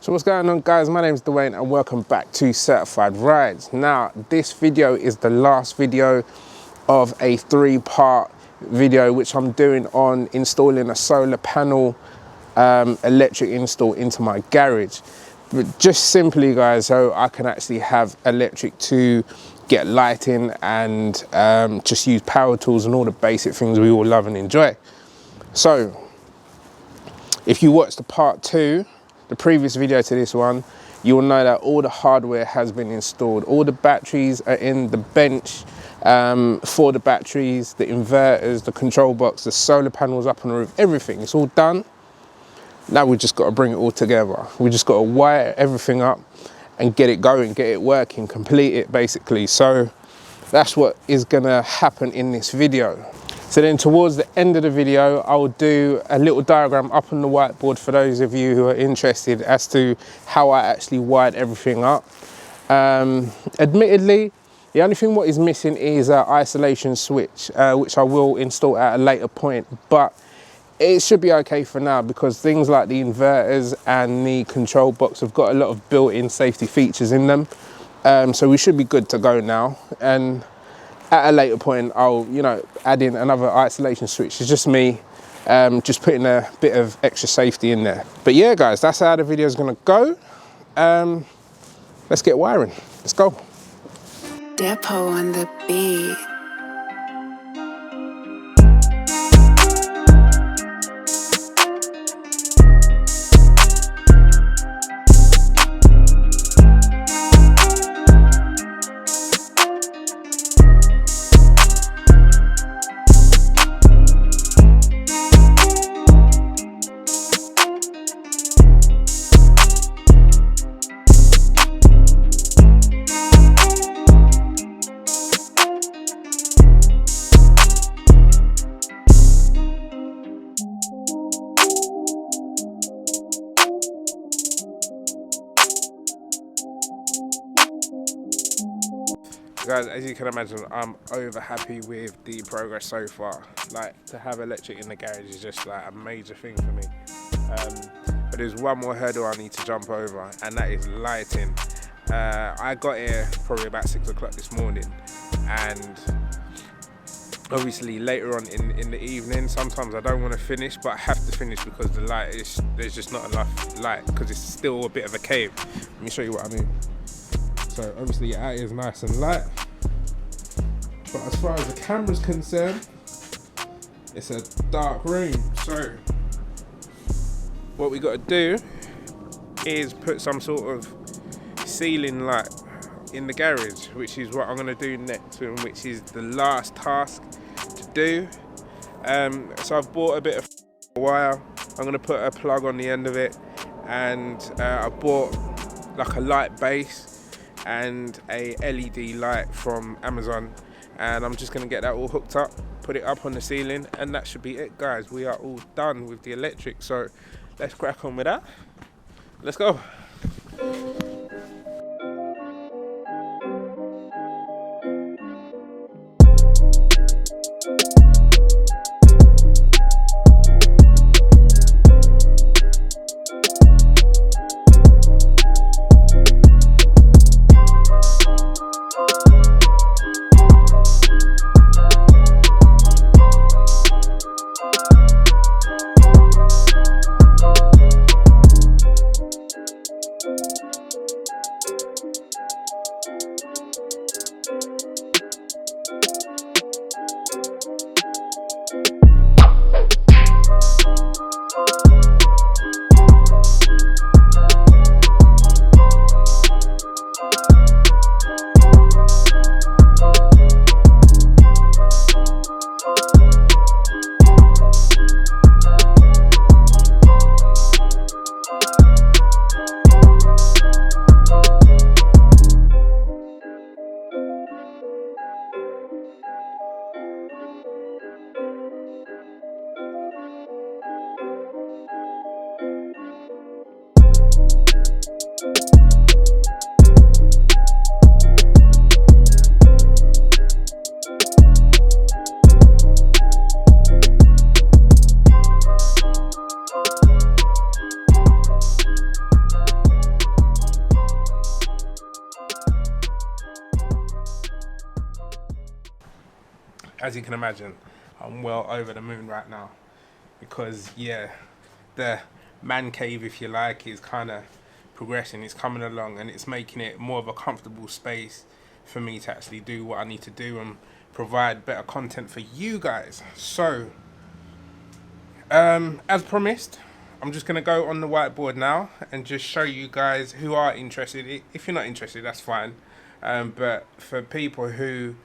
So what's going on, guys? My name is Dwayne and welcome back to Certified Rides. Now, this video is the last video of a 3-part video which I'm doing on installing a solar panel electric install into my garage. But just simply, guys, so I can actually have electric to get lighting and just use power tools and all the basic things we all love and enjoy. So if you watched the part 2, the previous video to this one, you will know that all the hardware has been installed. All the batteries are in the bench for the batteries, the inverters, the control box, the solar panels up on the roof, everything. It's all done. Now we just got to bring it all together. We just got to wire everything up and get it going, get it working, complete it basically. So that's what is gonna happen in this video. So then towards the end of the video, I'll do a little diagram up on the whiteboard for those of you who are interested as to how I actually wired everything up. Admittedly, the only thing what is missing is an isolation switch, which I will install at a later point, but it should be okay for now because things like the inverters and the control box have got a lot of built-in safety features in them. So we should be good to go now. And at a later point, I'll, add in another isolation switch. It's just me just putting a bit of extra safety in there. But yeah, guys, that's how the video is gonna go. Let's get wiring. Let's go. Depot on the beat. Guys, as you can imagine, I'm over happy with the progress so far. Like, to have electric in the garage is just like a major thing for me. But there's one more hurdle I need to jump over, and that is lighting. I got here probably about 6 o'clock this morning, and obviously later on in the evening, sometimes I don't want to finish, but I have to finish because the light is, there's just not enough light because it's still a bit of a cave. Let me show you what I mean. So obviously out here is nice and light, but as far as the camera's concerned, it's a dark room. So what we got to do is put some sort of ceiling light in the garage, which is what I'm going to do next, and which is the last task to do. So I've bought a bit of wire. I'm going to put a plug on the end of it, and I bought like a light base and a LED light from Amazon, and I'm just going to get that all hooked up, put it up on the ceiling, and that should be it, guys. We are all done with the electric, so let's crack on with that. Let's go. as you can imagine, I'm well over the moon right now, because yeah, the man cave, if you like, is kind of progressing. It's coming along, and it's making it more of a comfortable space for me to actually do what I need to do and provide better content for you guys. So as promised, I'm just going to go on the whiteboard now and just show you guys who are interested. If you're not interested, that's fine, but for people who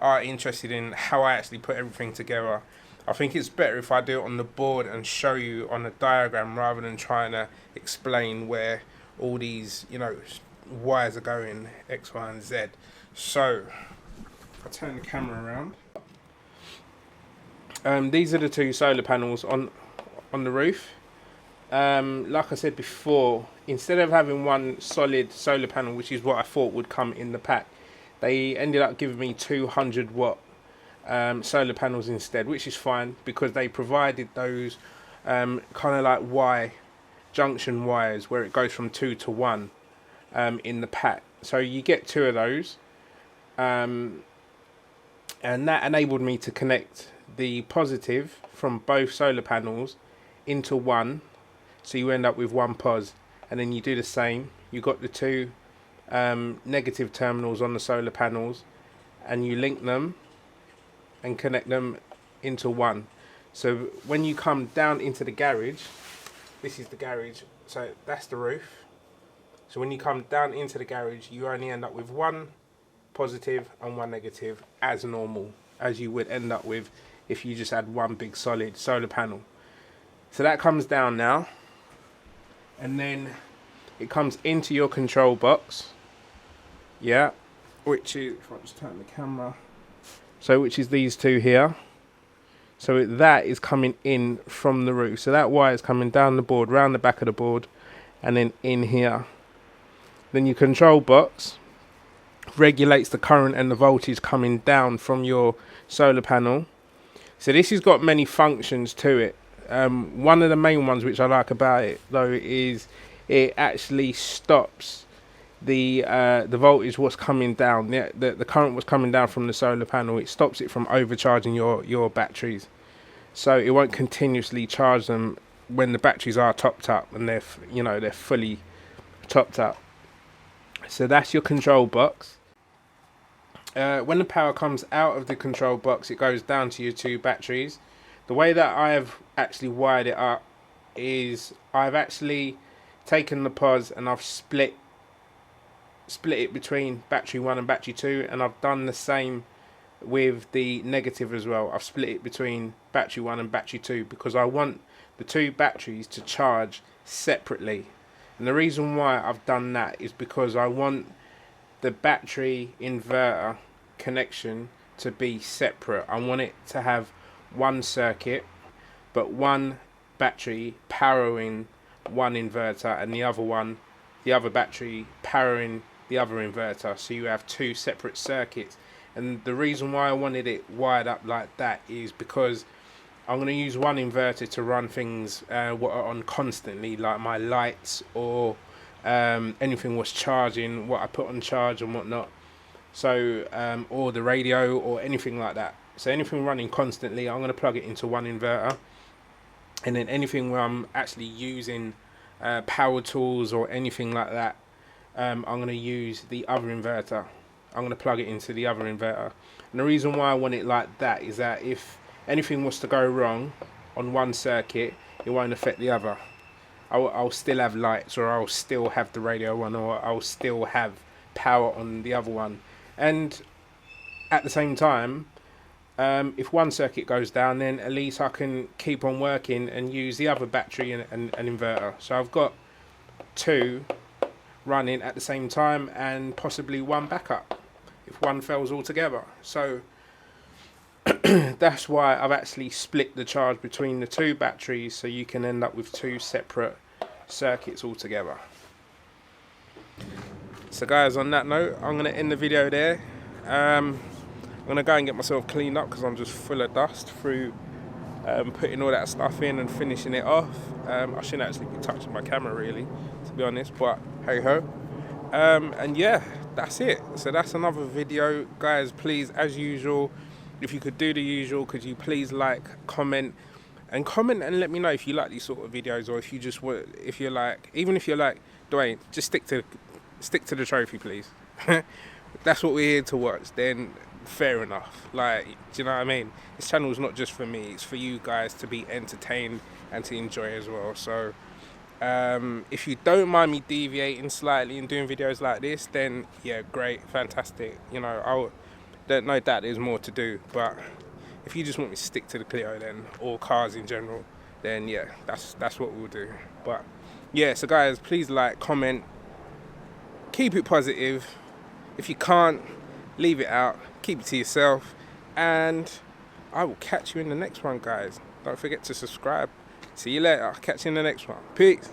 are interested in how I actually put everything together, I think it's better if I do it on the board and show you on a diagram, rather than trying to explain where all these, you know, wires are going, X, Y, and Z. So if I turn the camera around, these are the two solar panels on the roof. Like I said before, instead of having one solid solar panel, which is what I thought would come in the pack, they ended up giving me 200 watt solar panels instead, which is fine, because they provided those kind of like Y junction wires where it goes from 2 to 1 in the pack. So you get 2 of those, and that enabled me to connect the positive from both solar panels into one, so you end up with one pos, and then you do the same. You got the 2 negative terminals on the solar panels, and you link them and connect them into one. So when you come down into the garage, this is the garage, so that's the roof. So when you come down into the garage, you only end up with one positive and one negative, as normal, as you would end up with if you just had one big solid solar panel. So that comes down now, and then it comes into your control box, yeah, which is, if I just turn the camera, so which is these 2 here. So that is coming in from the roof, so that wire is coming down the board, round the back of the board, and then in here. Then your control box regulates the current and the voltage coming down from your solar panel. So this has got many functions to it. One of the main ones which I like about it though is it actually stops the voltage what's coming down, the current was coming down from the solar panel. It stops it from overcharging your batteries, so it won't continuously charge them when the batteries are topped up and they're fully topped up. So that's your control box. When the power comes out of the control box, it goes down to your 2 batteries. The way that I have actually wired it up is I've actually taken the pos and I've split it between battery 1 and battery 2, and I've done the same with the negative as well. I've split it between battery 1 and battery 2 because I want the 2 batteries to charge separately. And the reason why I've done that is because I want the battery inverter connection to be separate. I want it to have one circuit, but one battery powering one inverter and the other battery powering the other inverter, so you have 2 separate circuits. And the reason why I wanted it wired up like that is because I'm going to use one inverter to run things what are on constantly, like my lights or anything was charging, what I put on charge and whatnot. So or the radio or anything like that. So anything running constantly, I'm going to plug it into one inverter, and then anything where I'm actually using power tools or anything like that, I'm going to use the other inverter. I'm going to plug it into the other inverter. And the reason why I want it like that is that if anything was to go wrong on one circuit, it won't affect the other. I'll still have lights, or I'll still have the radio on, or I'll still have power on the other one. And at the same time, if one circuit goes down, then at least I can keep on working and use the other battery and inverter. So I've got 2 running at the same time, and possibly one backup if one fails altogether. So that's why I've actually split the charge between the 2 batteries, so you can end up with 2 separate circuits altogether. So guys, on that note, I'm going to end the video there. I'm going to go and get myself cleaned up because I'm just full of dust through putting all that stuff in and finishing it off. I shouldn't actually be touching my camera really, to be honest, but hey ho. And yeah, that's it. So that's another video. Guys, please, as usual, if you could do the usual, could you please like, comment and let me know if you like these sort of videos, or if you just want, if you're like, even if you're like, Dwayne, just stick to the trophy, please. That's what we're here to watch, then fair enough. Like, do you know what I mean? This channel is not just for me, it's for you guys to be entertained and to enjoy as well. So if you don't mind me deviating slightly and doing videos like this, then yeah, great, fantastic. You know, don't know that there's more to do, but if you just want me to stick to the CLIO then, or cars in general, then yeah, that's what we'll do. But yeah, so guys, please like, comment, keep it positive. If you can't, leave it out, keep it to yourself, and I will catch you in the next one, guys. Don't forget to subscribe. See you later. I'll catch you in the next one. Peace.